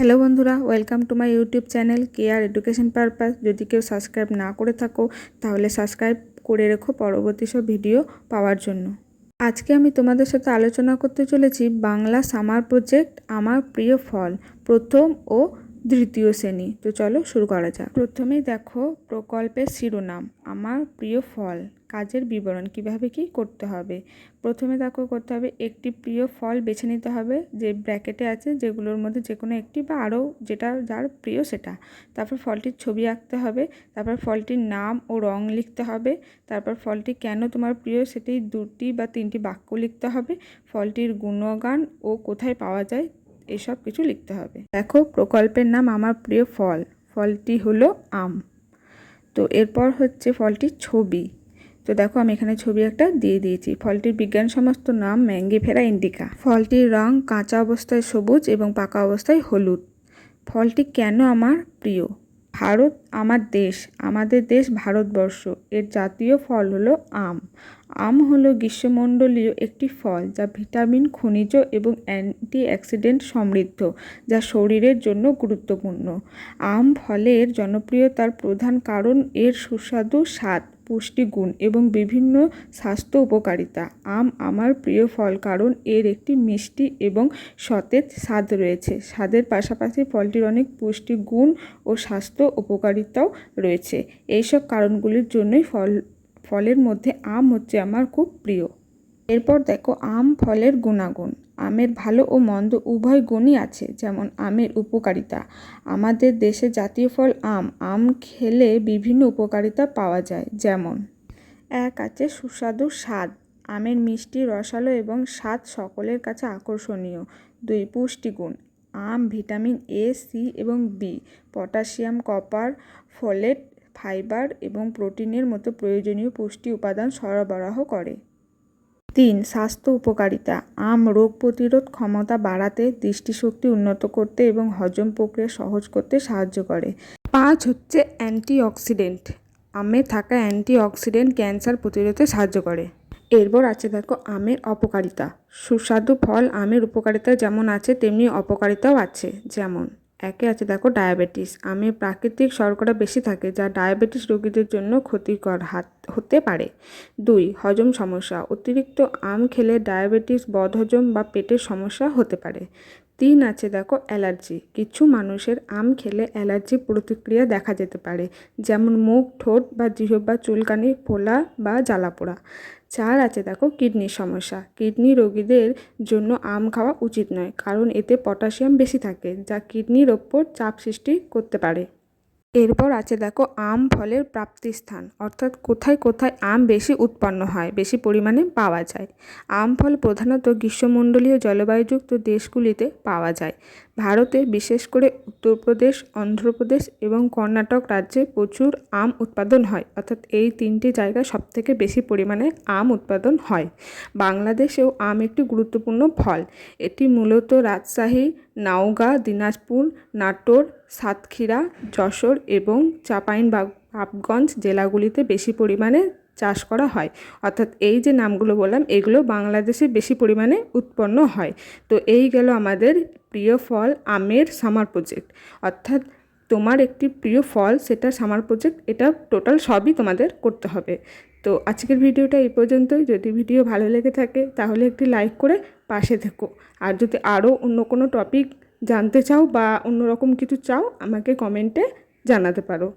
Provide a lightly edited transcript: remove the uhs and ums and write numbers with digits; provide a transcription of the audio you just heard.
Hello বন্ধুরা, welcome to my YouTube channel care education purpose. যদি কেউ সাবস্ক্রাইব না করে থাকো তাহলে সাবস্ক্রাইব করে রেখো পরবর্তী সব ভিডিও পাওয়ার জন্য। আজকে আমি তোমাদের সাথে আলোচনা করতে চলেছি বাংলা সামার প্রজেক্ট আমার প্রিয় ফল প্রথম ও দ্বিতীয় শ্রেণী। তো চলো শুরু করা যাক। প্রথমেই দেখো প্রকল্পের শিরোনাম আমার প্রিয় ফল, কাজের বিবরণ, কিভাবে কি করতে হবে। প্রথমে দেখো করতে হবে একটি প্রিয় ফল বেছে নিতে হবে, যে ব্র্যাকেটে আছে যেগুলোর মধ্যে যে কোনো একটি বা আরও যেটা যার প্রিয় সেটা। তারপর ফলটির ছবি আঁকতে হবে, তারপর ফলটির নাম ও রং লিখতে হবে, তারপর ফলটি কেন তোমার প্রিয় সেটি 2টি বা 3টি বাক্য লিখতে হবে, ফলটির গুণগান ও কোথায় পাওয়া যায় এসব কিছু লিখতে হবে। দেখো প্রকল্পের নাম আমার প্রিয় ফল, ফলটি হলো আম। তো এরপর হচ্ছে ফলটির ছবি। তো দেখো আমি এখানে ছবি একটা দিয়ে দিয়েছি। ফলটির বিজ্ঞানসমস্ত নাম ম্যাঙ্গিফেরা ইন্ডিকা। ফলটির রং কাঁচা অবস্থায় সবুজ এবং পাকা অবস্থায় হলুদ। ফলটি কেন আমার প্রিয়। ভারত আমার দেশ, আমাদের দেশ ভারতবর্ষ, এর জাতীয় ফল হলো আম। আম হলো গ্রীষ্মমণ্ডলীয় একটি ফল যা ভিটামিন, খনিজ এবং অ্যান্টিঅক্সিডেন্ট সমৃদ্ধ, যা শরীরের জন্য গুরুত্বপূর্ণ। আম ফলের জনপ্রিয়তার প্রধান কারণ এর সুস্বাদু স্বাদ, পুষ্টিগুণ এবং বিভিন্ন স্বাস্থ্য উপকারিতা। আম আমার প্রিয় ফল কারণ এর একটি মিষ্টি এবং সতেজ স্বাদ রয়েছে। স্বাদের পাশাপাশি ফলটির অনেক পুষ্টিগুণ ও স্বাস্থ্য উপকারিতাও রয়েছে। এইসব কারণগুলির জন্যই ফলের মধ্যে আম হচ্ছে আমার খুব প্রিয়। এরপর দেখো আম ফলের গুণাগুণ। আমের ভালো ও মন্দ উভয় গুণই আছে, যেমন আমের উপকারিতা। আমাদের দেশের জাতীয় ফল আম। আম খেলে বিভিন্ন উপকারিতা পাওয়া যায়, যেমন এক আছে সুস্বাদু স্বাদ। আমের মিষ্টি, রসালো এবং স্বাদ সকলের কাছে আকর্ষণীয়। 2 পুষ্টিগুণ। আম ভিটামিন এ, সি এবং B, potassium, copper, folate, fibre এবং প্রোটিনের মতো প্রয়োজনীয় পুষ্টি উপাদান সরবরাহ করে। 3 স্বাস্থ্য উপকারিতা। আম রোগ প্রতিরোধ ক্ষমতা বাড়াতে, দৃষ্টিশক্তি উন্নত করতে এবং হজম প্রক্রিয়া সহজ করতে সাহায্য করে। 5 হচ্ছে অ্যান্টিঅক্সিডেন্ট। আমে থাকা অ্যান্টিঅক্সিডেন্ট ক্যান্সার প্রতিরোধে সাহায্য করে। এরপর আছে দেখো আমের অপকারিতা। সুস্বাদু ফল আমের উপকারিতা যেমন আছে তেমনি অপকারিতাও আছে, যেমন একে আছে দেখো ডায়াবেটিস। আমে প্রাকৃতিক শর্করা বেশি থাকে যা ডায়াবেটিস রোগীদের জন্য ক্ষতিকর হতে পারে। 2 হজম সমস্যা। অতিরিক্ত আম খেলে ডায়াবেটিস, বদহজম বা পেটের সমস্যা হতে পারে। 3 আছে দেখো অ্যালার্জি। কিছু মানুষের আম খেলে অ্যালার্জি প্রতিক্রিয়া দেখা যেতে পারে, যেমন মুখ, ঠোঁট বা জিহ্বা চুলকানি, ফোলা বা জ্বালাপোড়া। 4 আছে দেখো কিডনির সমস্যা। কিডনি রোগীদের জন্য আম খাওয়া উচিত নয়, কারণ এতে পটাশিয়াম বেশি থাকে যা কিডনির ওপর চাপ সৃষ্টি করতে পারে। এরপর আছে দেখো আম ফলের প্রাপ্তিস্থান, অর্থাৎ কোথায় কোথায় আম বেশি উৎপন্ন হয়, বেশি পরিমাণে পাওয়া যায়। আম ফল প্রধানত গ্রীষ্মমণ্ডলীয় জলবায়ুযুক্ত দেশগুলিতে পাওয়া যায়। ভারতে বিশেষ করে উত্তরপ্রদেশ, অন্ধ্রপ্রদেশ এবং কর্ণাটক রাজ্যে প্রচুর আম উৎপাদন হয়, অর্থাৎ এই 3টি জায়গায় সবথেকে বেশি পরিমাণে আম উৎপাদন হয়। বাংলাদেশেও আম একটি গুরুত্বপূর্ণ ফল। এটি মূলত রাজশাহী, নওগাঁ, দিনাজপুর, নাটোর, সাতক্ষীরা, যশোর এবং চাঁপাইনবাবগঞ্জ জেলাগুলিতে বেশি পরিমাণে চাষ করা হয়। অর্থাৎ এই যে নামগুলো বললাম এগুলো বাংলাদেশে বেশি পরিমাণে উৎপন্ন হয়। তো এই গেল আমাদের প্রিয় ফল আমের সামার প্রজেক্ট। অর্থাৎ তোমার একটি প্রিয় ফল সেটা সামার প্রজেক্ট, এটা টোটাল সবই তোমাদের করতে হবে। তো আজকের ভিডিওটা এই পর্যন্তই। যদি ভিডিও ভালো লেগে থাকে তাহলে একটি লাইক করে পাশে থেকো। আর যদি আরও অন্য কোনো টপিক জানতে চাও বা অন্যরকম কিছু চাও আমাকে কমেন্টে জানাতে পারো।